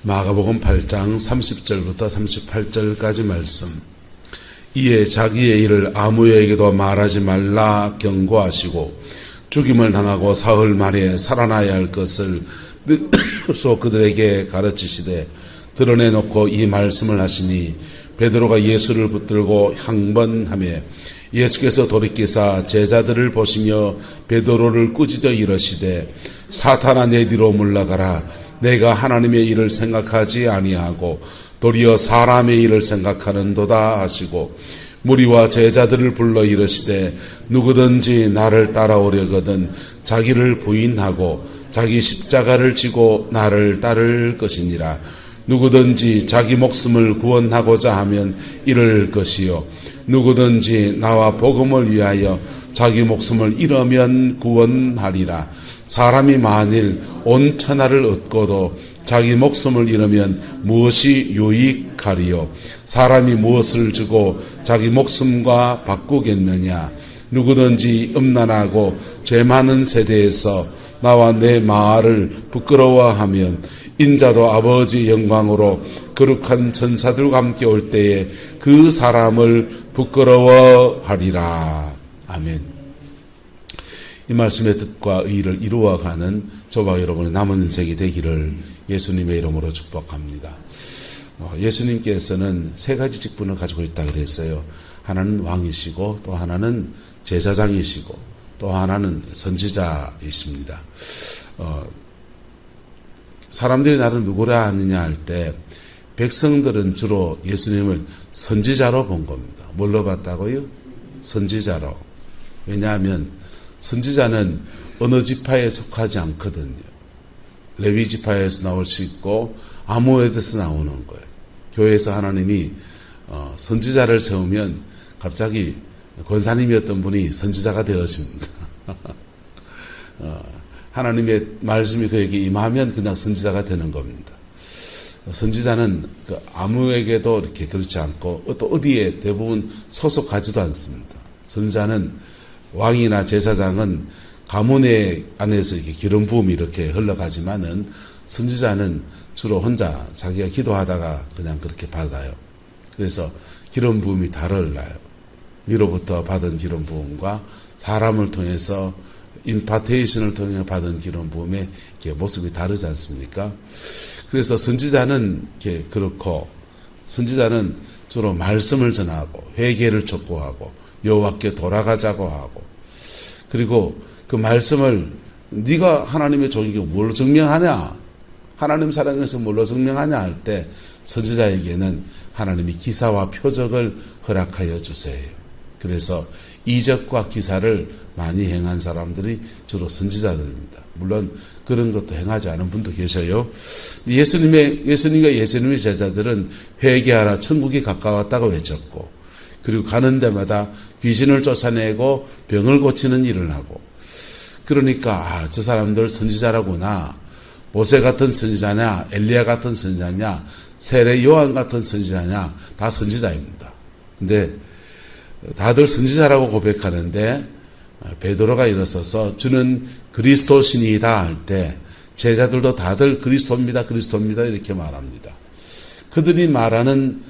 마가복음 8장 30절부터 38절까지 말씀. 이에 자기의 일을 아무에게도 말하지 말라 경고하시고 죽임을 당하고 사흘 만에 살아나야 할 것을 소 그들에게 가르치시되 드러내놓고 이 말씀을 하시니 베드로가 예수를 붙들고 항번하며 예수께서 돌이키사 제자들을 보시며 베드로를 꾸짖어 이르시되 사탄아 내 뒤로 물러가라. 내가 하나님의 일을 생각하지 아니하고 도리어 사람의 일을 생각하는도다 하시고 무리와 제자들을 불러 이르시되 누구든지 나를 따라오려거든 자기를 부인하고 자기 십자가를 지고 나를 따를 것이니라. 누구든지 자기 목숨을 구원하고자 하면 잃을 것이요 누구든지 나와 복음을 위하여 자기 목숨을 잃으면 구원하리라. 사람이 만일 온 천하를 얻고도 자기 목숨을 잃으면 무엇이 유익하리요? 사람이 무엇을 주고 자기 목숨과 바꾸겠느냐? 누구든지 음란하고 죄 많은 세대에서 나와 내 말을 부끄러워하면 인자도 아버지 영광으로 거룩한 천사들과 함께 올 때에 그 사람을 부끄러워하리라. 아멘. 이 말씀의 뜻과 의의를 이루어가는 저와 여러분의 남은 인생이 되기를 예수님의 이름으로 축복합니다. 예수님께서는 세 가지 직분을 가지고 있다 그랬어요. 하나는 왕이시고 또 하나는 제사장이시고 또 하나는 선지자이십니다. 사람들이 나를 누구라 하느냐 할 때 백성들은 주로 예수님을 선지자로 본 겁니다. 뭘로 봤다고요? 선지자로. 왜냐하면 선지자는 어느 지파에 속하지 않거든요. 레위 지파에서 나올 수 있고 아무 데서 나오는 거예요. 교회에서 하나님이 선지자를 세우면 갑자기 권사님이었던 분이 선지자가 되어집니다. 하나님의 말씀이 그에게 임하면 그냥 선지자가 되는 겁니다. 선지자는 아무에게도 이렇게 그렇지 않고 또 어디에 대부분 소속하지도 않습니다. 선지자는 왕이나 제사장은 가문의 안에서 이렇게 기름 부음이 이렇게 흘러가지만은 선지자는 주로 혼자 자기가 기도하다가 그냥 그렇게 받아요. 그래서 기름 부음이 달라요. 위로부터 받은 기름 부음과 사람을 통해서 임파테이션을 통해 받은 기름 부음의 모습이 다르지 않습니까? 그래서 선지자는 이렇게 그렇고 선지자는 주로 말씀을 전하고 회개를 촉구하고 여호와께 돌아가자고 하고 그리고 그 말씀을 네가 하나님의 종이고 뭘로 증명하냐? 하나님 사랑해서 뭘로 증명하냐 할 때 선지자에게는 하나님이 기사와 표적을 허락하여 주세요. 그래서 이적과 기사를 많이 행한 사람들이 주로 선지자들입니다. 물론 그런 것도 행하지 않은 분도 계셔요. 예수님과 예수님의 제자들은 회개하라 천국이 가까웠다고 외쳤고 그리고 가는 데마다 귀신을 쫓아내고 병을 고치는 일을 하고 그러니까 저 사람들 선지자라구나. 모세 같은 선지자냐 엘리야 같은 선지자냐 세례 요한 같은 선지자냐 다 선지자입니다. 근데 다들 선지자라고 고백하는데 베드로가 일어서서 주는 그리스도신이다 할 때 제자들도 다들 그리스도입니다 이렇게 말합니다. 그들이 말하는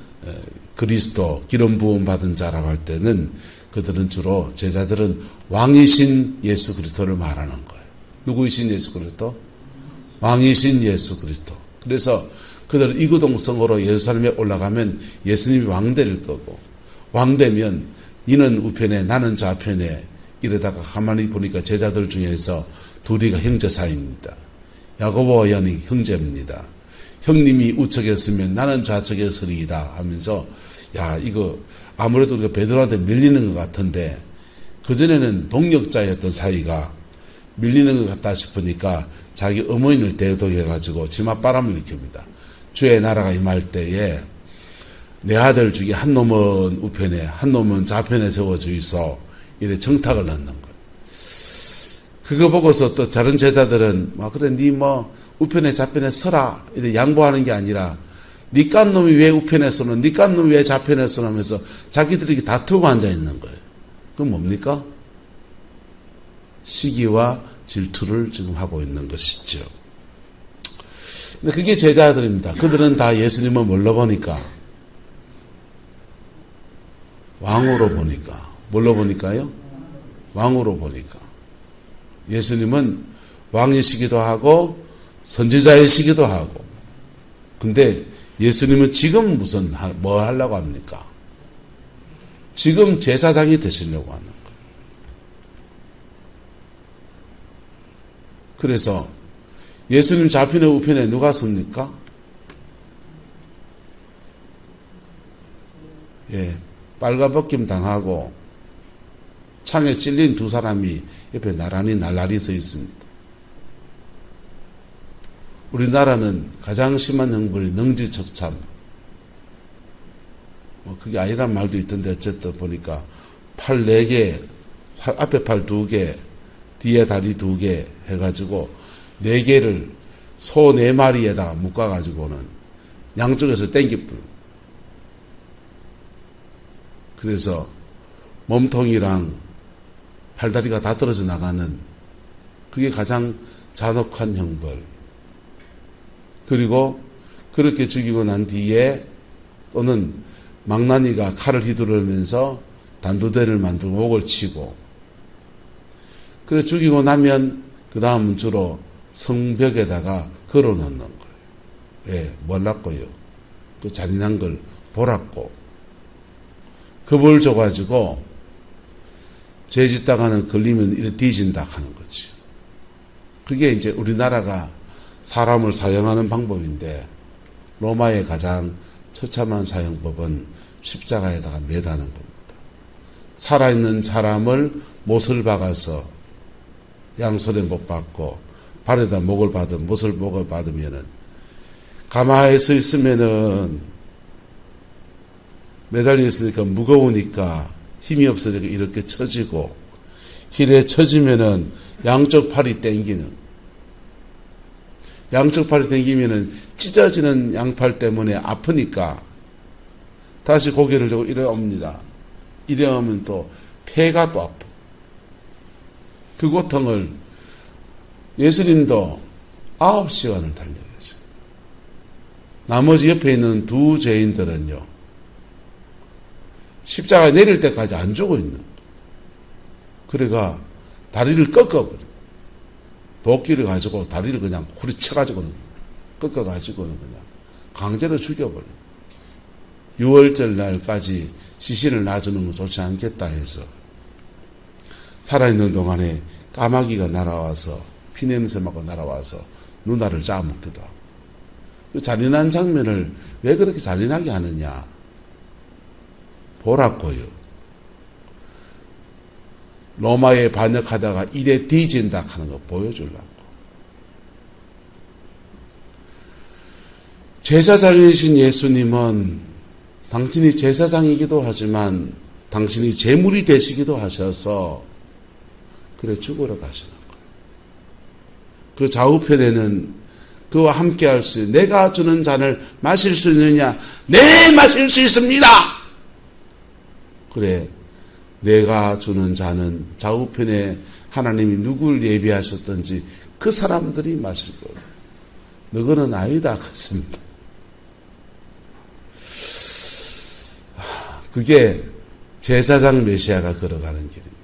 그리스도 기름 부음 받은 자라고 할 때는 그들은 주로 제자들은 왕이신 예수 그리스도를 말하는 거예요. 누구이신 예수 그리스도? 왕이신 예수 그리스도. 그래서 그들은 이구동성으로 예루살렘에 올라가면 예수님이 왕될 거고 왕되면 이는 우편에 나는 좌편에 이러다가 가만히 보니까 제자들 중에서 둘이가 형제 사이입니다. 야고보와 요한이 형제입니다. 형님이 우측에 서면 나는 좌측에 서리이다 하면서 이거 아무래도 우리가 베드로한테 밀리는 것 같은데 그전에는 동력자였던 사이가 밀리는 것 같다 싶으니까 자기 어머니를 대동해가지고 치맛바람을 일으킵니다. 주의 나라가 임할 때에 내 아들 중에 한 놈은 우편에 한 놈은 좌편에 세워져 있어 이래 정탁을 넣는 거예요. 그거 보고서 또 다른 제자들은 그래 니 우편에 좌편에 서라 이래 양보하는 게 아니라 니 깐 놈이 왜 우편에 서는 니 깐 놈이 왜 좌편에 서는 하면서 자기들이 다투고 앉아 있는 거예요. 그건 뭡니까? 시기와 질투를 지금 하고 있는 것이죠. 근데 그게 제자들입니다. 그들은 다 예수님을 뭘로 보니까? 왕으로 보니까. 뭘로 보니까요? 왕으로 보니까. 예수님은 왕이시기도 하고 선지자이시기도 하고. 근데 예수님은 지금 뭐 하려고 합니까? 지금 제사장이 되시려고 하는 거예요. 그래서 예수님 좌편에 우편에 누가 섭니까? 예, 빨가벗김 당하고 창에 찔린 두 사람이 옆에 나란히 날라리 서 있습니다. 우리나라는 가장 심한 형벌이 능지처참. 그게 아니란 말도 있던데 어쨌든 보니까 팔 4개, 앞에 팔 2개, 뒤에 다리 2개 해가지고 4개를 소 4마리에다가 묶어가지고는 양쪽에서 땡기불. 그래서 몸통이랑 팔다리가 다 떨어져 나가는 그게 가장 잔혹한 형벌. 그리고 그렇게 죽이고 난 뒤에 또는 망나니가 칼을 휘두르면서 단두대를 만들고 목을 치고 그래 죽이고 나면 그 다음은 주로 성벽에다가 걸어 놓는 거예요. 예, 몰랐고요. 그 잔인한 걸 보랐고 겁을 줘가지고 죄 짓다가는 걸리면 이래 뒤진다 하는 거지. 그게 이제 우리나라가 사람을 사형하는 방법인데 로마의 가장 처참한 사형법은 십자가에다가 매다는 겁니다. 살아있는 사람을 못을 박아서 양손에 못 박고 발에다 못을 받으면은 가마에 서 있으면은 매달려 있으니까 무거우니까 힘이 없으니까 이렇게 처지고 힐에 처지면은 양쪽 팔이 땡기는 양쪽 팔이 땡기면은 찢어지는 양팔 때문에 아프니까 다시 고개를 들고 이래 옵니다. 이래 오면 또 폐가 또 아파. 그 고통을 예수님도 9시간을 달려가죠. 나머지 옆에 있는 두 죄인들은요. 십자가에 내릴 때까지 안 죽어 있는 거예요. 그래가 다리를 꺾어버려. 도끼를 가지고 다리를 그냥 후리쳐가지고는 꺾어가지고는 그냥 강제로 죽여버려. 6월절 날까지 시신을 놔주는 건 좋지 않겠다 해서 살아있는 동안에 까마귀가 날아와서 피냄새 맡고 날아와서 누나를 짜먹기도 하고. 그 잔인한 장면을 왜 그렇게 잔인하게 하느냐. 보라고요. 로마에 반역하다가 이래 뒤진다 하는 거 보여주려고. 제사장이신 예수님은 당신이 제사장이기도 하지만 당신이 제물이 되시기도 하셔서 그래 죽으러 가시는 거예요. 그 좌우편에는 그와 함께 할 수, 내가 주는 잔을 마실 수 있느냐? 네, 마실 수 있습니다! 그래, 내가 주는 잔은 좌우편에 하나님이 누굴 예비하셨던지 그 사람들이 마실 거예요. 너거는 아니다. 그렇습니다. 그게 제사장 메시아가 걸어가는 길입니다.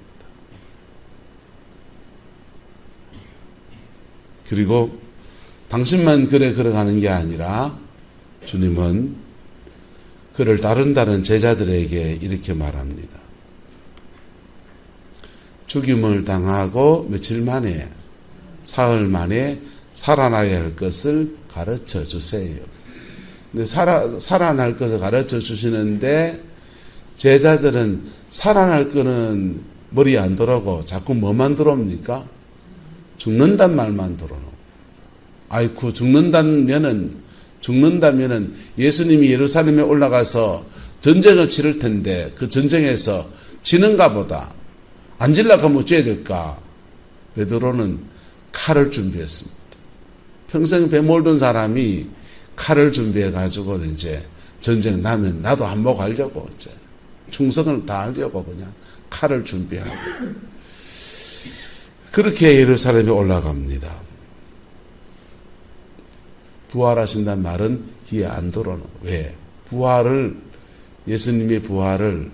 그리고 당신만 그래 걸어가는 게 아니라 주님은 그를 따른다는 제자들에게 이렇게 말합니다. 죽임을 당하고 며칠 만에, 사흘 만에 살아나야 할 것을 가르쳐 주세요. 근데 살아날 것을 가르쳐 주시는데 제자들은 살아날 거는 머리에 안 들어오고 자꾸 뭐만 들어옵니까? 죽는단 말만 들어오고. 아이쿠, 죽는다면은 예수님이 예루살렘에 올라가서 전쟁을 치를 텐데 그 전쟁에서 지는가 보다. 안 질라고 하면 어째야 될까? 베드로는 칼을 준비했습니다. 평생 배 몰던 사람이 칼을 준비해가지고 이제 전쟁 나면 나도 한몫 하려고 이제 충성을 다하려고 그냥 칼을 준비하고 그렇게 예루살렘에 올라갑니다. 부활하신다는 말은 귀에 안 들어오는 거예요. 왜? 예수님의 부활을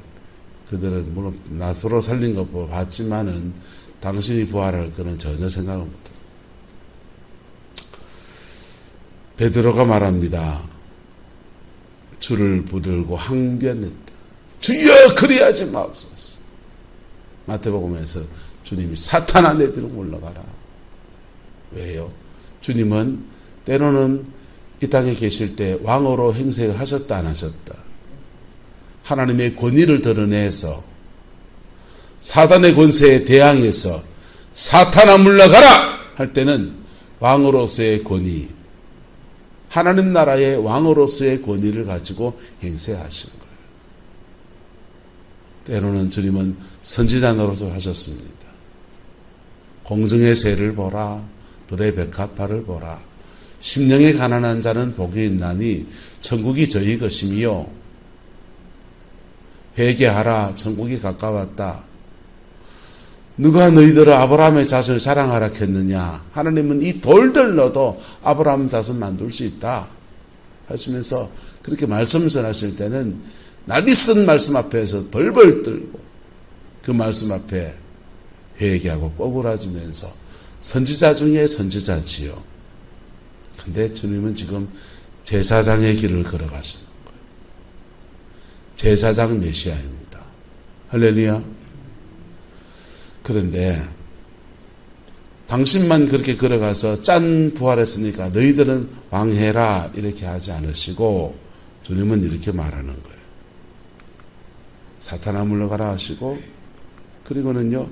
그들은 물론 나사로 살린 거 봤지만은 당신이 부활할 거는 전혀 생각을 못해요. 베드로가 말합니다. 주를 붙들고 항변했다. 주여 그리하지 마옵소서. 마태복음에서 주님이 사탄아 내 뒤로 물러가라. 왜요? 주님은 때로는 이 땅에 계실 때 왕으로 행세를 하셨다 안 하셨다. 하나님의 권위를 드러내서 사단의 권세에 대항해서 사탄아 물러가라 할 때는 왕으로서의 권위, 하나님 나라의 왕으로서의 권위를 가지고 행세하신 거예요. 때로는 주님은 선지자 노릇을 하셨습니다. 공정의 세를 보라, 들의 백합화를 보라. 심령에 가난한 자는 복이 있나니 천국이 저희 것이며 회개하라, 천국이 가까웠다. 누가 너희들을 아브라함의 자손을 자랑하라 했느냐? 하나님은 이 돌들 넣어도 아브라함 자손 만들 수 있다 하시면서 그렇게 말씀 전하실 때는 날리쓴 말씀 앞에서 벌벌 떨고 그 말씀 앞에 회개하고 꼬꾸라지면서 선지자 중에 선지자지요. 근데 주님은 지금 제사장의 길을 걸어가시는 거예요. 제사장 메시아입니다. 할렐루야. 그런데 당신만 그렇게 걸어가서 짠 부활했으니까 너희들은 왕해라 이렇게 하지 않으시고 주님은 이렇게 말하는 거예요. 사탄아 물러가라 하시고 그리고는요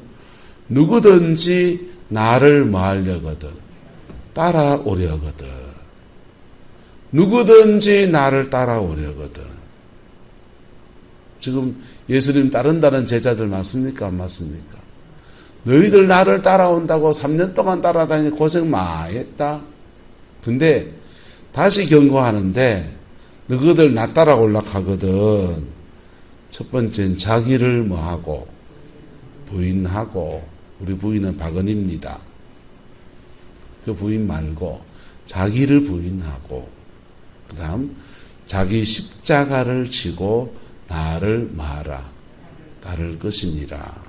누구든지 나를 뭐하려거든 따라오려거든 누구든지 나를 따라오려거든. 지금 예수님 따른다는 제자들 맞습니까? 안 맞습니까? 너희들 나를 따라온다고 3년 동안 따라다니니 고생 많이 했다. 근데 다시 경고하는데 너희들 나 따라오려고 하거든. 첫 번째는 자기를 뭐하고 부인하고 우리 부인은 박은입니다. 그 부인 말고 자기를 부인하고 그 다음 자기 십자가를 지고 나를 말아 따를 것이니라.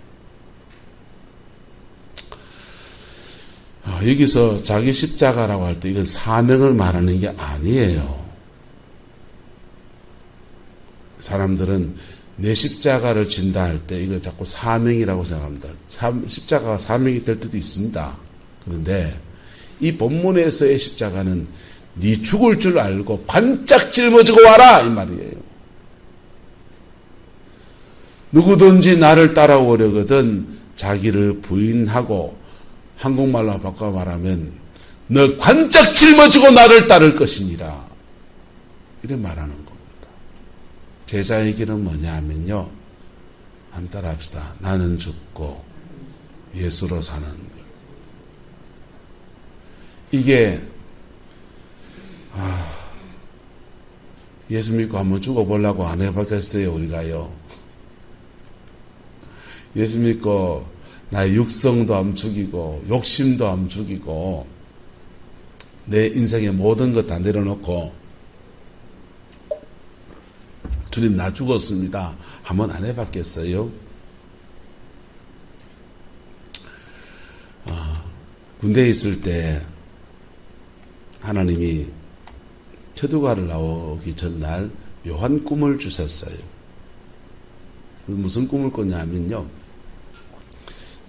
여기서 자기 십자가라고 할 때 이건 사명을 말하는 게 아니에요. 사람들은 내 십자가를 진다 할 때 이걸 자꾸 사명이라고 생각합니다. 십자가가 사명이 될 때도 있습니다. 그런데 이 본문에서의 십자가는 네 죽을 줄 알고 반짝 짊어지고 와라 이 말이에요. 누구든지 나를 따라오려거든 자기를 부인하고 한국말로 바꿔 말하면 너 반짝 짊어지고 나를 따를 것이니라 이렇게 말하는 겁니다. 제자의 길은 뭐냐 하면요 한 따라합시다. 나는 죽고 예수로 사는 것. 이게 예수 믿고 한번 죽어보려고 안 해봤겠어요 우리가요. 예수 믿고 나의 육성도 한번 죽이고 욕심도 한번 죽이고 내 인생의 모든 것 다 내려놓고 주님 나 죽었습니다 한번 안 해봤겠어요? 군대에 있을 때 하나님이 초두가를 나오기 전날 묘한 꿈을 주셨어요. 무슨 꿈을 꿨냐면요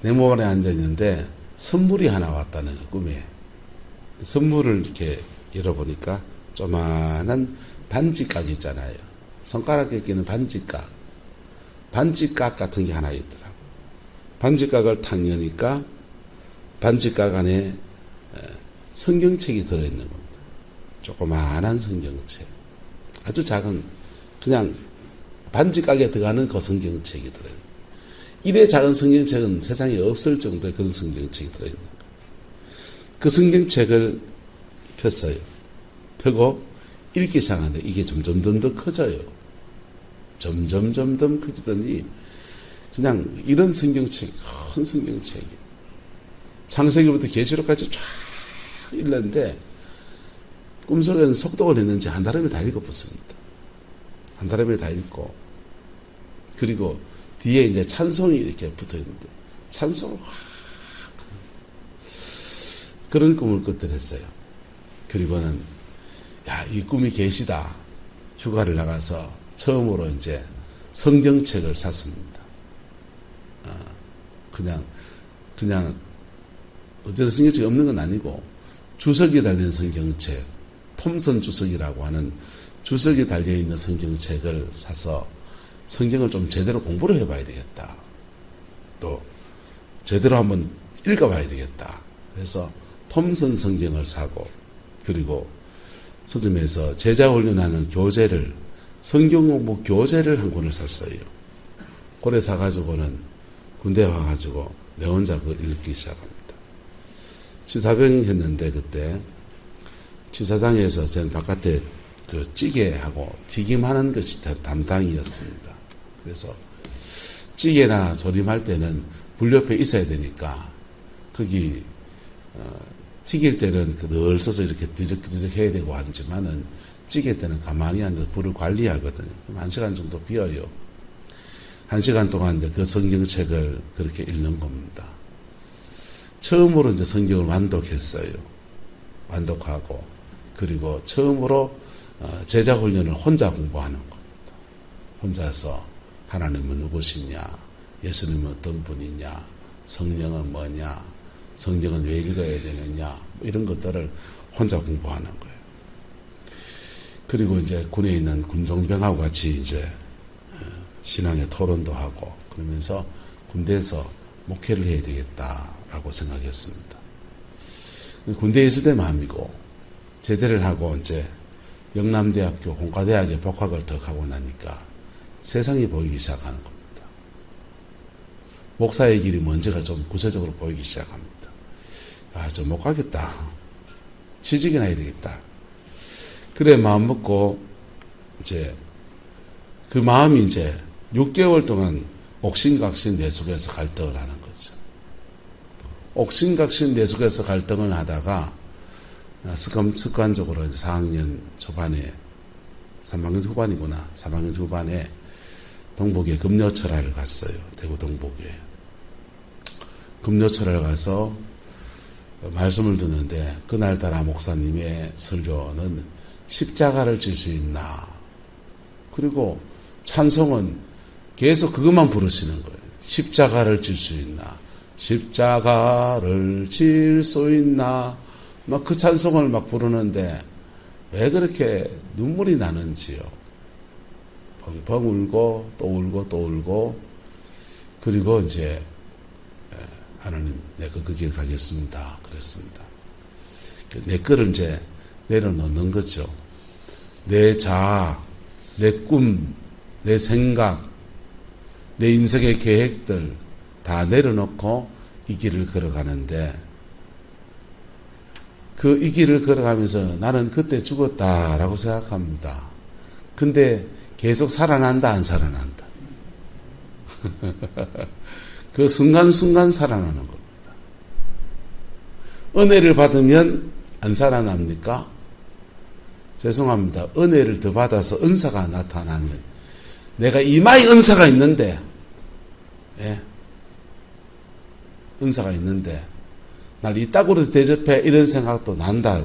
내 몸 안에 앉아있는데 선물이 하나 왔다는 꿈에 선물을 이렇게 열어보니까 조만한 반지각 있잖아요. 손가락에 끼는 반지각 같은 게 하나 있더라고요. 반지각을 탁 여니까 반지각 안에 성경책이 들어있는 겁니다. 조그마한 성경책. 아주 작은 그냥 반지각에 들어가는 그 성경책이 들어있는 이래 작은 성경책은 세상에 없을 정도의 그런 성경책이 들어있는 거예요. 그 성경책을 폈어요. 펴고 읽기 시작하는데 이게 점점 더 커져요. 점점 커지더니 그냥 이런 성경책, 큰 성경책이 창세기부터 계시록까지 쫙 읽는데 꿈속에는 속독을 했는지 한다름에 다 읽어붙습니다. 한다름에 다 읽고, 그리고 뒤에 이제 찬송이 이렇게 붙어 있는데, 찬송을 확, 그런 꿈을 꿨더랬어요. 그리고는, 야, 이 꿈이 계시다. 휴가를 나가서 처음으로 이제 성경책을 샀습니다. 그냥, 어쨌든 성경책이 없는 건 아니고, 주석이 달린 성경책, 톰슨 주석이라고 하는 주석이 달려있는 성경책을 사서 성경을 좀 제대로 공부를 해봐야 되겠다. 또, 제대로 한번 읽어봐야 되겠다. 그래서 톰슨 성경을 사고, 그리고 서점에서 제자 훈련하는 교재를, 성경 공부 교재를 한 권을 샀어요. 고래 사가지고는 군대 와가지고 내 혼자 그걸 읽기 시작합니다. 치사병 했는데 그때 치사장에서 저는 바깥에 그 찌개하고 튀김하는 것이 담당이었습니다. 그래서 찌개나 조림할 때는 불 옆에 있어야 되니까 거기 튀길 때는 늘 서서 이렇게 뒤적뒤적 해야 되고 하지만은 찌개 때는 가만히 앉아서 불을 관리하거든요. 그럼 1시간 정도 비어요. 1시간 동안 이제 그 성경책을 그렇게 읽는 겁니다. 처음으로 이제 성경을 완독했어요. 완독하고, 그리고 처음으로 제자 훈련을 혼자 공부하는 겁니다. 혼자서 하나님은 누구시냐, 예수님은 어떤 분이냐, 성령은 뭐냐, 성경은 왜 읽어야 되느냐, 이런 것들을 혼자 공부하는 거예요. 그리고 이제 군에 있는 군종병하고 같이 이제 신앙의 토론도 하고, 그러면서 군대에서 목회를 해야 되겠다라고 생각했습니다. 군대에 있을 때 마음이고, 제대를 하고 이제 영남대학교 공과대학에 복학을 더 하고 나니까 세상이 보이기 시작하는 겁니다. 목사의 길이 뭔지가 좀 구체적으로 보이기 시작합니다. 아, 저 못 가겠다. 취직이나 해야 되겠다. 그래 마음 먹고 이제 그 마음이 이제 6개월 동안 옥신각신 내 속에서 갈등을 하는 거죠. 옥신각신 내 속에서 갈등을 하다가 습관적으로 이제 4학년 초반에 3학년 후반이구나. 3학년 후반에 동복에 금요철학을 갔어요. 대구 동복에. 금요철학을 가서 말씀을 듣는데 그날따라 목사님의 설교는 십자가를 질 수 있나. 그리고 찬송은 계속 그것만 부르시는 거예요. 십자가를 질 수 있나. 십자가를 질 수 있나. 막 그 찬송을 막 부르는데 왜 그렇게 눈물이 나는지요. 펑펑 울고 또 울고 또 울고, 그리고 이제 하나님 내가 그 길 가겠습니다. 그랬습니다. 내 거를 이제 내려놓는 거죠. 내 자아, 내 꿈, 내 생각, 내 인생의 계획들 다 내려놓고 이 길을 걸어가는데, 그 이 길을 걸어가면서 나는 그때 죽었다라고 생각합니다. 근데 계속 살아난다, 안 살아난다? 그 순간순간 살아나는 겁니다. 은혜를 받으면 안 살아납니까? 죄송합니다. 은혜를 더 받아서 은사가 나타나면, 내가 이마에 은사가 있는데, 예, 은사가 있는데 날 이따구로 대접해, 이런 생각도 난다.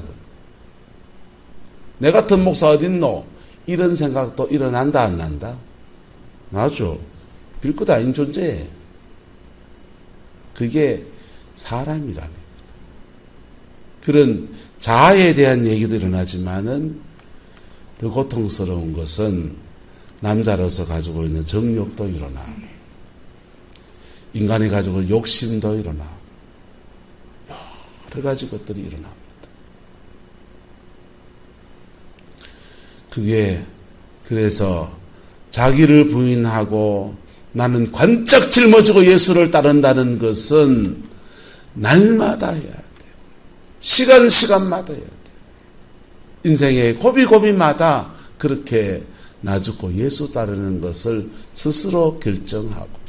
내 같은 목사 어딨노? 이런 생각도 일어난다, 안 난다? 나죠. 빌것 아닌 존재예요. 그게 사람이라는 그런 자아에 대한 얘기도 일어나지만은 더 고통스러운 것은 남자로서 가지고 있는 정욕도 일어나, 인간이 가지고 있는 욕심도 일어나, 여러 가지 것들이 일어납니다. 그게 그래서 자기를 부인하고 나는 관짝 짊어지고 예수를 따른다는 것은 날마다 해야 돼요. 시간마다 해야 돼요. 인생의 고비고비마다 그렇게 나죽고 예수 따르는 것을 스스로 결정하고,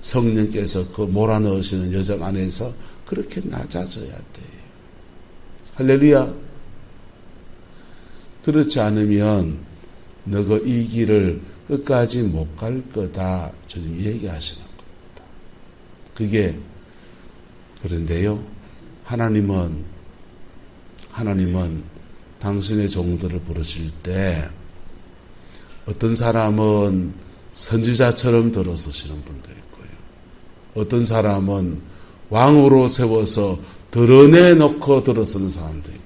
성령께서 그 몰아넣으시는 여정 안에서 그렇게 낮아져야 돼요. 할렐루야. 그렇지 않으면 너가 이 길을 끝까지 못 갈 거다. 주님이 얘기하시는 겁니다. 그게 그런데요. 하나님은 당신의 종들을 부르실 때 어떤 사람은 선지자처럼 들어서시는 분도 있고요. 어떤 사람은 왕으로 세워서 드러내놓고 들어서는 사람도 있고요.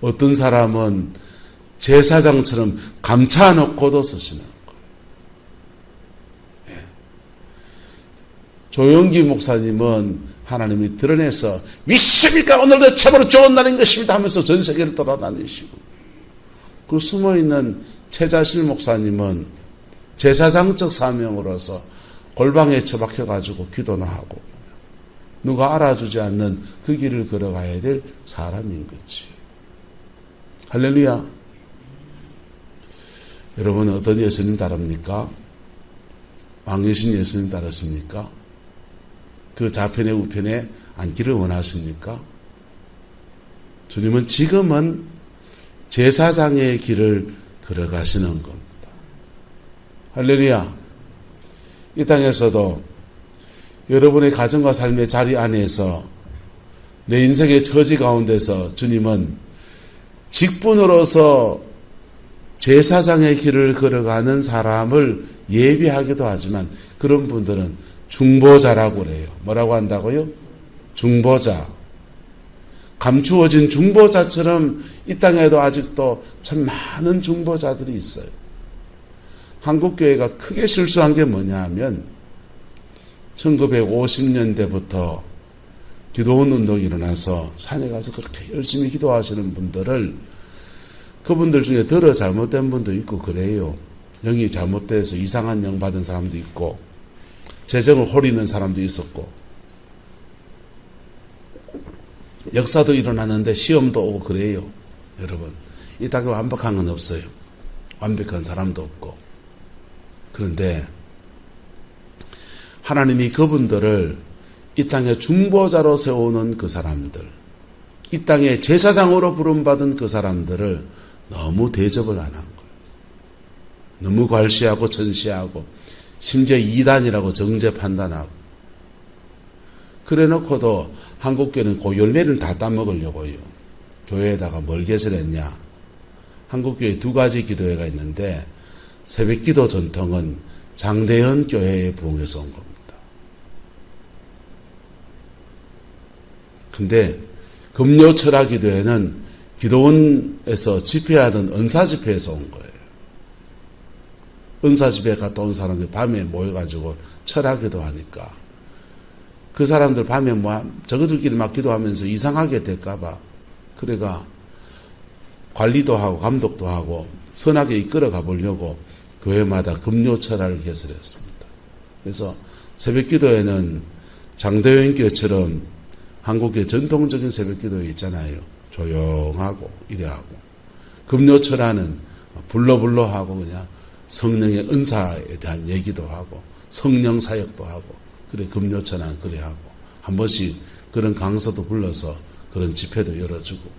어떤 사람은 제사장처럼 감춰놓고도 쓰시는 거예요. 예. 조영기 목사님은 하나님이 드러내서 믿습니까? 오늘도 참으로 좋은 날인 것입니다 하면서 전 세계를 돌아다니시고, 그 숨어있는 최자실 목사님은 제사장적 사명으로서 골방에 처박혀가지고 기도나 하고 누가 알아주지 않는 그 길을 걸어가야 될 사람인 거지. 할렐루야. 여러분은 어떤 예수님 따릅니까? 왕이신 예수님 따르십니까? 그 좌편에 우편에 앉기를 원하십니까? 주님은 지금은 제사장의 길을 걸어가시는 겁니다. 할렐루야. 이 땅에서도 여러분의 가정과 삶의 자리 안에서 내 인생의 처지 가운데서 주님은 직분으로서 제사장의 길을 걸어가는 사람을 예비하기도 하지만 그런 분들은 중보자라고 그래요. 뭐라고 한다고요? 중보자. 감추어진 중보자처럼 이 땅에도 아직도 참 많은 중보자들이 있어요. 한국교회가 크게 실수한 게 뭐냐 하면 1950년대부터 기도원 운동이 일어나서 산에 가서 그렇게 열심히 기도하시는 분들을, 그분들 중에 더러 잘못된 분도 있고 그래요. 영이 잘못돼서 이상한 영 받은 사람도 있고 재정을 호리는 사람도 있었고 역사도 일어나는데 시험도 오고 그래요. 여러분, 이 땅에 완벽한 건 없어요. 완벽한 사람도 없고. 그런데 하나님이 그분들을 이 땅에 중보자로 세우는 그 사람들, 이 땅에 제사장으로 부름받은 그 사람들을 너무 대접을 안 한 거예요. 너무 괄시하고 천시하고 심지어 이단이라고 정죄 판단하고, 그래 놓고도 한국교회는 그 열매를 다 따먹으려고요. 교회에다가 뭘 개설했냐. 한국교회 두 가지 기도회가 있는데 새벽기도 전통은 장대현 교회에 부흥해서 온 겁니다. 근데 금요철학 기도회는 기도원에서 집회하던 은사집회에서 온 거예요. 은사집회 갔다 온 사람들이 밤에 모여가지고 철학기도 하니까 그 사람들 밤에 저거들끼리 막 기도하면서 이상하게 될까봐, 그래가 관리도 하고 감독도 하고 선하게 이끌어 가보려고 교회마다 금요철학을 개설했습니다. 그래서 새벽기도회는 장대현 교회처럼 한국의 전통적인 새벽기도회 있잖아요. 조용하고 이래하고, 금요철학은 불러불러 하고 그냥 성령의 은사에 대한 얘기도 하고 성령 사역도 하고, 그래 금요철학은 그래 하고 한 번씩 그런 강서도 불러서 그런 집회도 열어주고.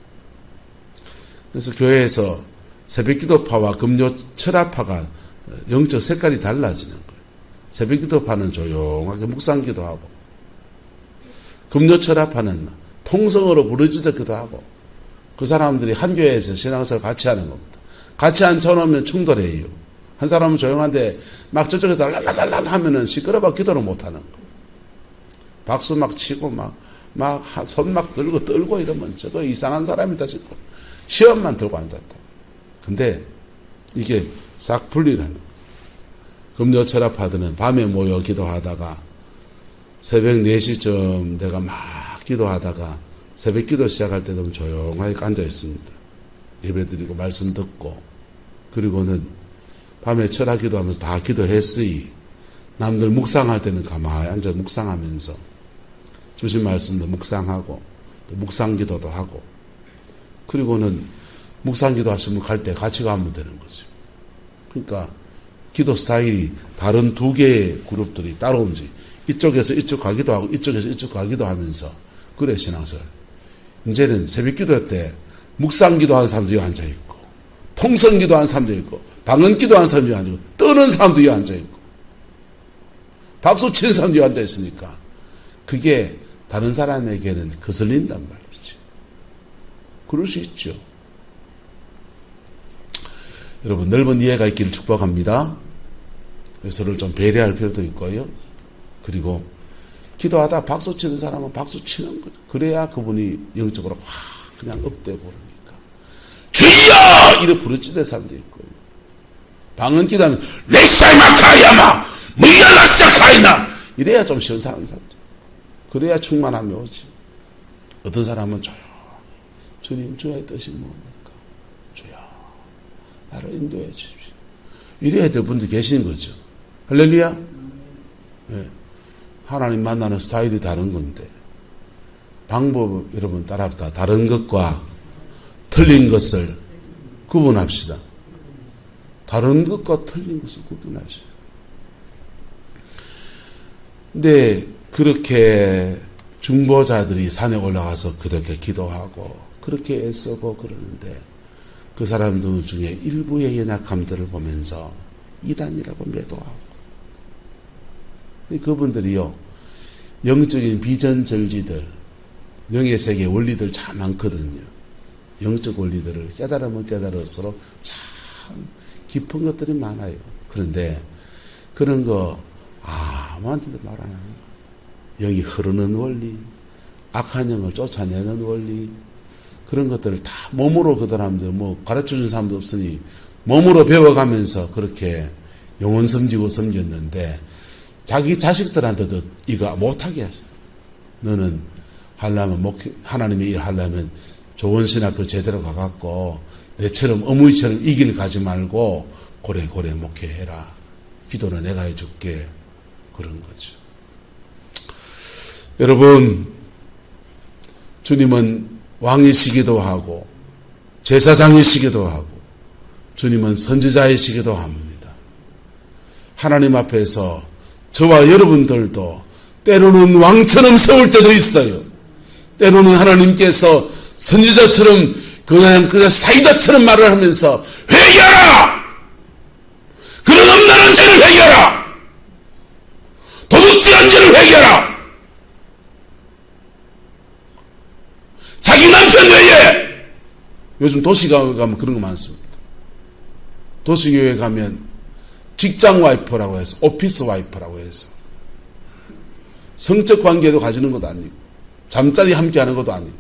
그래서 교회에서 새벽기도파와 금요철학파가 영적 색깔이 달라지는 거예요. 새벽기도파는 조용하게 묵상기도 하고, 금요철학파는 통성으로 부르짖기도 하고, 그 사람들이 한 교회에서 신앙생활 같이 하는 겁니다. 같이 앉혀놓으면 충돌해요. 한 사람은 조용한데 막 저쪽에서 랄랄랄랄 하면은 시끄러워 기도를 못하는 거예요. 박수 막 치고 손 막 들고 떨고 이러면 저거 이상한 사람이다 싶고 시험만 들고 앉았다. 근데 이게 싹 분리라는 거예요. 금요철학파들은 밤에 모여 기도하다가 새벽 4시쯤 내가 막 기도하다가 새벽 기도 시작할 때 되면 조용하게 앉아 있습니다. 예배 드리고 말씀 듣고, 그리고는 밤에 철학 기도하면서 다 기도했으니 남들 묵상할 때는 가만히 앉아 묵상하면서 주신 말씀도 묵상하고 또 묵상 기도도 하고, 그리고는 묵상 기도 하시면 갈 때 같이 가면 되는 거죠. 그러니까 기도 스타일이 다른 두 개의 그룹들이 따라온지, 이쪽에서 이쪽 가기도 하고 이쪽에서 이쪽 가기도 하면서 그래 신앙생활. 이제는 새벽 기도 때 묵상 기도하는 사람들이 앉아있고 통성 기도하는 사람도 있고 방언 기도하는 사람도 앉아있고 떠는 사람도 여기 앉아있고 박수 치는 사람도 여기 앉아있으니까 그게 다른 사람에게는 거슬린단 말이죠. 그럴 수 있죠. 여러분 넓은 이해가 있기를 축복합니다. 서로를 좀 배려할 필요도 있고요. 그리고 기도하다 박수 치는 사람은 박수 치는 거죠. 그래야 그분이 영적으로 확 그냥 업되고 그러니까 주여! 이래 부르짖는 사람도 있고요. 방언 기도하면 레샤이마카야마 무야라샤카이나 이래야 좀 쉬운 사람도 있고 그래야 충만함이 오지. 어떤 사람은 주여 주님 주의 뜻이 뭡니까? 주여 나를 인도해 주십시오. 이래야 될 분도 계시는 거죠. 할렐루야. 네. 하나님 만나는 스타일이 다른 건데 방법 여러분 따라다 다른 것과 틀린 것을 구분합시다. 다른 것과 틀린 것을 구분하시오. 근데 그렇게 중보자들이 산에 올라가서 그렇게 기도하고 그렇게 애쓰고 그러는데 그 사람들 중에 일부의 연약함들을 보면서 이단이라고 매도하고 그분들이요 영적인 비전절지들 영의 세계 원리들 참 많거든요. 영적 원리들을 깨달으면 깨달을수록 참 깊은 것들이 많아요. 그런데 그런 거 아무한테도 말 안 하는 영이 흐르는 원리, 악한 영을 쫓아내는 원리 그런 것들을 다 몸으로 그 사람들 가르쳐준 사람도 없으니 몸으로 배워가면서 그렇게 영혼 섬기고 섬겼는데 자기 자식들한테도 이거 못하게 하셔. 너는 하려면 하나님의 일 하려면 좋은 신학교 제대로 가갖고 내처럼 어머니처럼 이 길 가지 말고 고래고래 목회해라. 기도는 내가 해줄게. 그런 거죠. 여러분 주님은 왕이시기도 하고 제사장이시기도 하고 주님은 선지자이시기도 합니다. 하나님 앞에서 저와 여러분들도 때로는 왕처럼 세울 때도 있어요. 때로는 하나님께서 선지자처럼 그냥 사이다처럼 말을 하면서 회개하라! 그런 엄란한 죄를 회개하라! 도둑질한 죄를 회개하라! 자기 남편 외에 요즘 도시가에 가면 그런 거 많습니다. 도시교회 가면 직장 와이프라고 해서 오피스 와이프라고 해서 성적 관계도 가지는 것도 아니고 잠자리 함께 하는 것도 아니고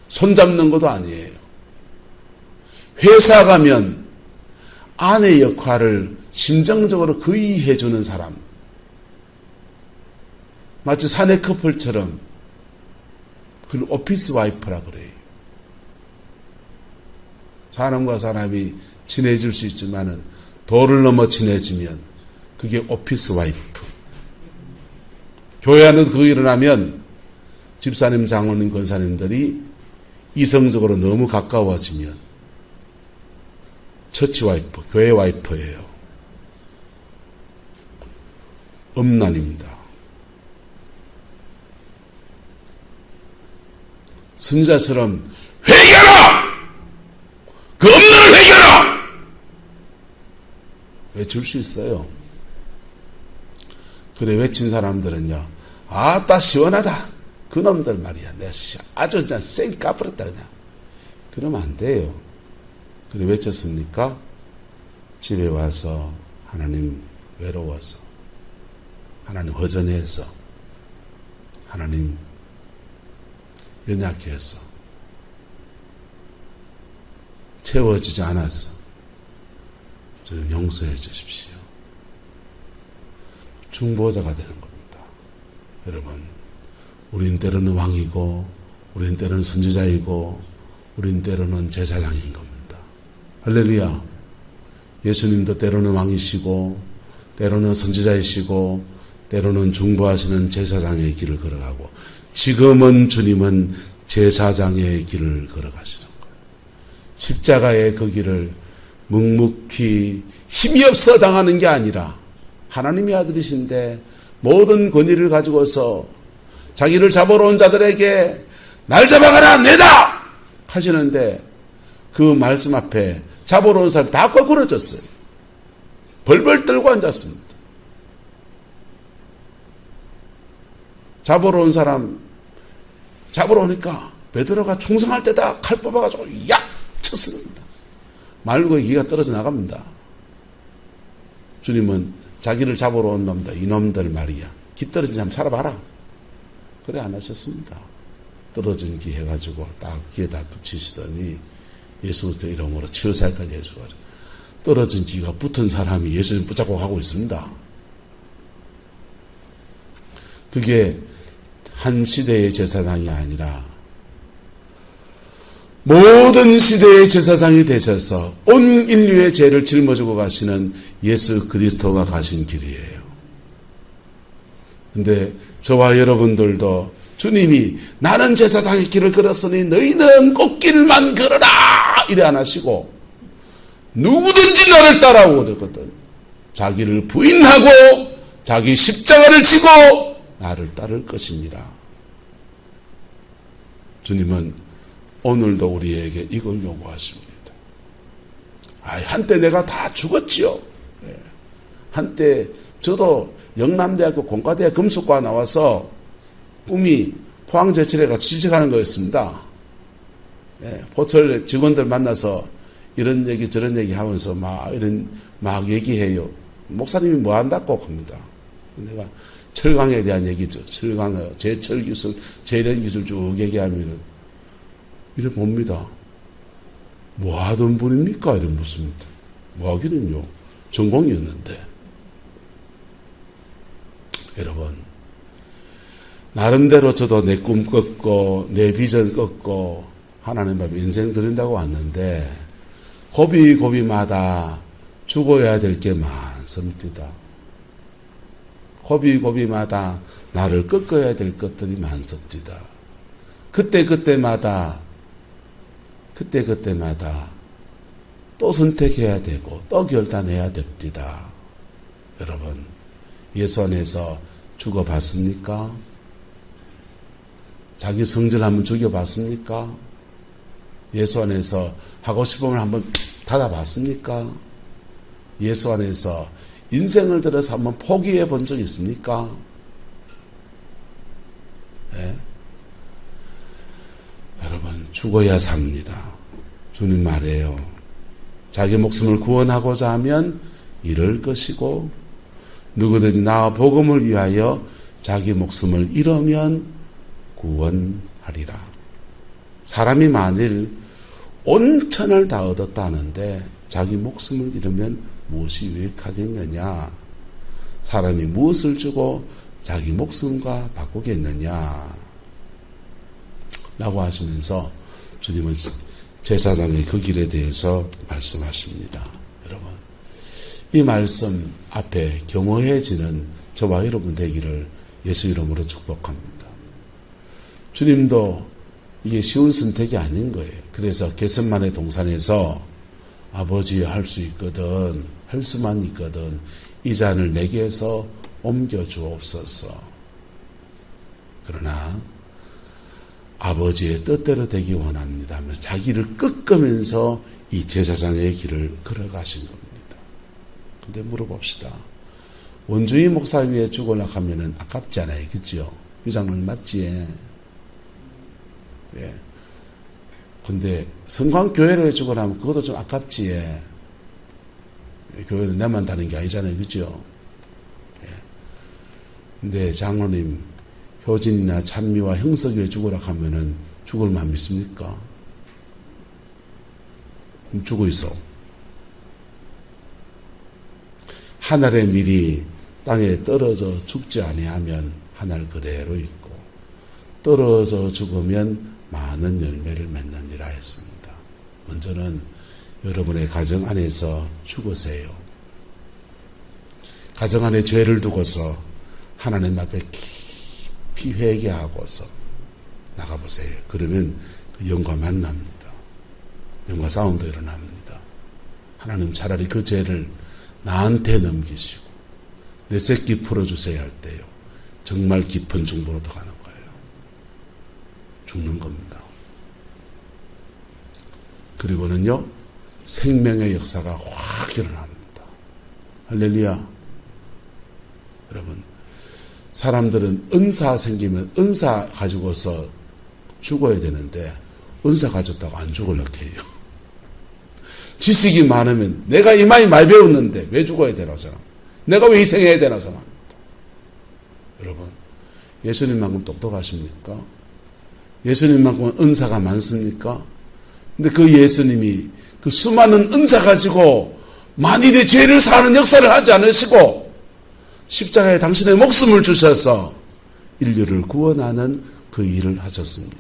손잡는 것도 아니에요. 회사 가면 아내 역할을 심정적으로 거의 해주는 사람 마치 사내 커플처럼 그걸 오피스 와이프라 그래요. 사람과 사람이 친해질 수 있지만은 도를 넘어 친해지면 그게 오피스 와이프. 교회 안에도 그거 일어나면 집사님, 장로님, 권사님들이 이성적으로 너무 가까워지면 처치 와이프, 교회 와이프예요. 엄난입니다. 선지자처럼 회개하라! 그 엄난을 회개하라! 외칠 수 있어요. 그래 외친 사람들은요, 아따 시원하다. 그놈들 말이야. 내가 아주 그냥 쌩 까버렸다 그냥. 그러면 안 돼요. 그래 외쳤습니까? 집에 와서 하나님 외로워서, 하나님 허전해서, 하나님 연약해서, 채워지지 않아서 저를 용서해 주십시오. 중보자가 되는 겁니다. 여러분, 우린 때로는 왕이고, 우린 때로는 선지자이고, 우린 때로는 제사장인 겁니다. 할렐루야. 예수님도 때로는 왕이시고, 때로는 선지자이시고, 때로는 중보하시는 제사장의 길을 걸어가고, 지금은 주님은 제사장의 길을 걸어가시는 거예요. 십자가의 그 길을 묵묵히 힘이 없어 당하는 게 아니라 하나님의 아들이신데 모든 권위를 가지고서 자기를 잡으러 온 자들에게 날 잡아가라 내다 하시는데 그 말씀 앞에 잡으러 온 사람이 다 거꾸러졌어요. 벌벌 떨고 앉았습니다. 잡으러 온 사람 잡으러 오니까 베드로가 총성할 때다 칼 뽑아가지고 약 쳤습니다. 말고의 기가 떨어져 나갑니다. 주님은 자기를 잡으러 온 놈들, 이놈들 말이야. 기 떨어진 사람 살아봐라. 그래 안 하셨습니다. 떨어진 기 해가지고 딱 귀에다 붙이시더니 예수 그리스도 이름으로 치유살까지 예수가 떨어진 기가 붙은 사람이 예수님 붙잡고 가고 있습니다. 그게 한 시대의 제사장이 아니라 모든 시대의 제사장이 되셔서 온 인류의 죄를 짊어지고 가시는 예수 그리스도가 가신 길이에요. 근데 저와 여러분들도 주님이 나는 제사장의 길을 걸었으니 너희는 꽃길만 걸어라 이래 안 하시고 누구든지 나를 따라오고 그랬거든. 자기를 부인하고 자기 십자가를 지고 나를 따를 것이니라. 주님은 오늘도 우리에게 이걸 요구하십니다. 한때 내가 다 죽었지요. 한때 저도 영남대학교 공과대 금속과 나와서 꿈이 포항제철회가 취직하는 거였습니다. 포철 직원들 만나서 이런 얘기 저런 얘기 하면서 막 얘기해요. 목사님이 뭐 한다고 합니다. 내가 철강에 대한 얘기죠. 철강, 제철 기술, 제련 기술 쭉 얘기하면은 이래 봅니다. 뭐 하던 분입니까? 이래 묻습니다. 뭐 하기는요. 전공이었는데. 여러분, 나름대로 저도 내 꿈 꺾고, 내 비전 꺾고, 하나님 앞에 인생 드린다고 왔는데, 고비고비마다 죽어야 될 게 많습니다. 고비고비마다 나를 꺾어야 될 것들이 많습니다. 그때마다 또 선택해야 되고 또 결단해야 됩니다. 여러분, 예수 안에서 죽어봤습니까? 자기 성질 한번 죽여봤습니까? 예수 안에서 하고 싶음을 한번 닫아봤습니까? 예수 안에서 인생을 들어서 한번 포기해 본 적 있습니까? 네? 여러분, 죽어야 삽니다. 주님 말해요. 자기 목숨을 구원하고자 하면 잃을 것이고 누구든지 나와 복음을 위하여 자기 목숨을 잃으면 구원하리라. 사람이 만일 온 천을 다 얻었다 하는데 자기 목숨을 잃으면 무엇이 유익하겠느냐? 사람이 무엇을 주고 자기 목숨과 바꾸겠느냐? 라고 하시면서 주님은 제사장의 그 길에 대해서 말씀하십니다. 여러분, 이 말씀 앞에 겸허해지는 저와 여러분 되기를 예수 이름으로 축복합니다. 주님도 이게 쉬운 선택이 아닌 거예요. 그래서 겟세마네 동산에서 아버지 할 수 있거든, 할 수만 있거든 이 잔을 내게서 옮겨 주옵소서. 그러나 아버지의 뜻대로 되기 원합니다 하면서 자기를 꺾으면서 이 제사장의 길을 걸어가신 겁니다. 근데 물어봅시다. 원주희 목사 위에 죽으려고 하면은 아깝잖아요. 그죠? 유장님 맞지? 예. 근데 성광교회를 죽으려면 그것도 좀 아깝지. 예. 교회는 내만 다는 게 아니잖아요. 그죠? 예. 근데 장로님 효진이나 찬미와 형석이에 죽으라고 하면은 죽을 만 믿습니까? 그럼 죽어 있어. 하늘의 밀이 땅에 떨어져 죽지 아니하면 하늘 그대로 있고 떨어져 죽으면 많은 열매를 맺느니라 했습니다. 먼저는 여러분의 가정 안에서 죽으세요. 가정 안에 죄를 두고서 하나님 앞에 깊이 회개하고서 나가보세요. 그러면 그 영과 만납니다. 영과 싸움도 일어납니다. 하나님 차라리 그 죄를 나한테 넘기시고 내 새끼 풀어주세요 할 때요. 정말 깊은 중보로 들어가는 거예요. 죽는 겁니다. 그리고는요, 생명의 역사가 확 일어납니다. 할렐루야. 여러분, 사람들은 은사 생기면 은사 가지고서 죽어야 되는데 은사 가졌다고 안 죽으려고 해요. 지식이 많으면 내가 이마에 많이 배웠는데 왜 죽어야 되나 생각. 내가 왜 희생해야 되나 생각합니다. 여러분, 예수님만큼 똑똑하십니까? 예수님만큼 은사가 많습니까? 근데 그 예수님이 그 수많은 은사 가지고 만일의 죄를 사하는 역사를 하지 않으시고 십자가에 당신의 목숨을 주셔서 인류를 구원하는 그 일을 하셨습니다.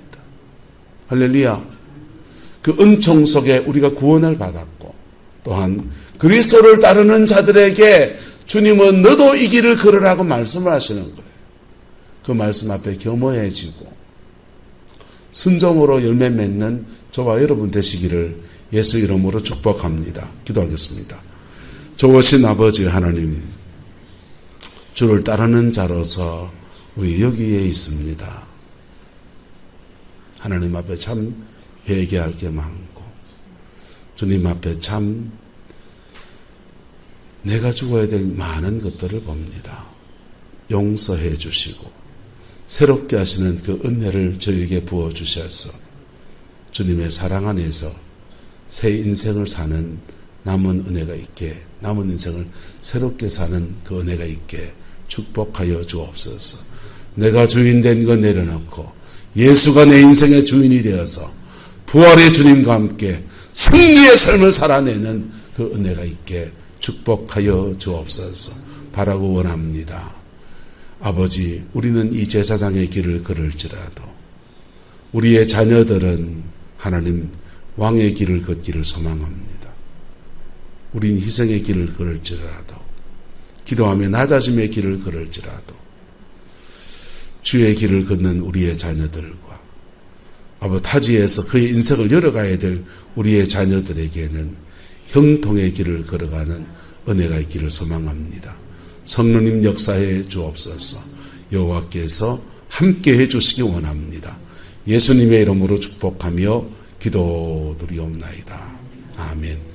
할렐루야. 그 은총 속에 우리가 구원을 받았고 또한 그리스도를 따르는 자들에게 주님은 너도 이 길을 걸으라고 말씀을 하시는 거예요. 그 말씀 앞에 겸허해지고 순종으로 열매 맺는 저와 여러분 되시기를 예수 이름으로 축복합니다. 기도하겠습니다. 좋으신 아버지 하나님, 주를 따르는 자로서 우리 여기에 있습니다. 하나님 앞에 참 회개할 게 많고 주님 앞에 참 내가 죽어야 될 많은 것들을 봅니다. 용서해 주시고 새롭게 하시는 그 은혜를 저에게 부어주셔서 주님의 사랑 안에서 새 인생을 사는 남은 은혜가 있게, 남은 인생을 새롭게 사는 그 은혜가 있게 축복하여 주옵소서. 내가 주인 된 거 내려놓고 예수가 내 인생의 주인이 되어서 부활의 주님과 함께 승리의 삶을 살아내는 그 은혜가 있게 축복하여 주옵소서. 바라고 원합니다. 아버지, 우리는 이 제사장의 길을 걸을지라도 우리의 자녀들은 하나님 왕의 길을 걷기를 소망합니다. 우린 희생의 길을 걸을지라도 기도하며 낮아짐의 길을 걸을지라도 주의 길을 걷는 우리의 자녀들과 아버지 타지에서 그의 인생을 열어가야 될 우리의 자녀들에게는 형통의 길을 걸어가는 은혜가 있기를 소망합니다. 성령님 역사해 주옵소서. 여호와께서 함께해 주시기 원합니다. 예수님의 이름으로 축복하며 기도드리옵나이다. 아멘.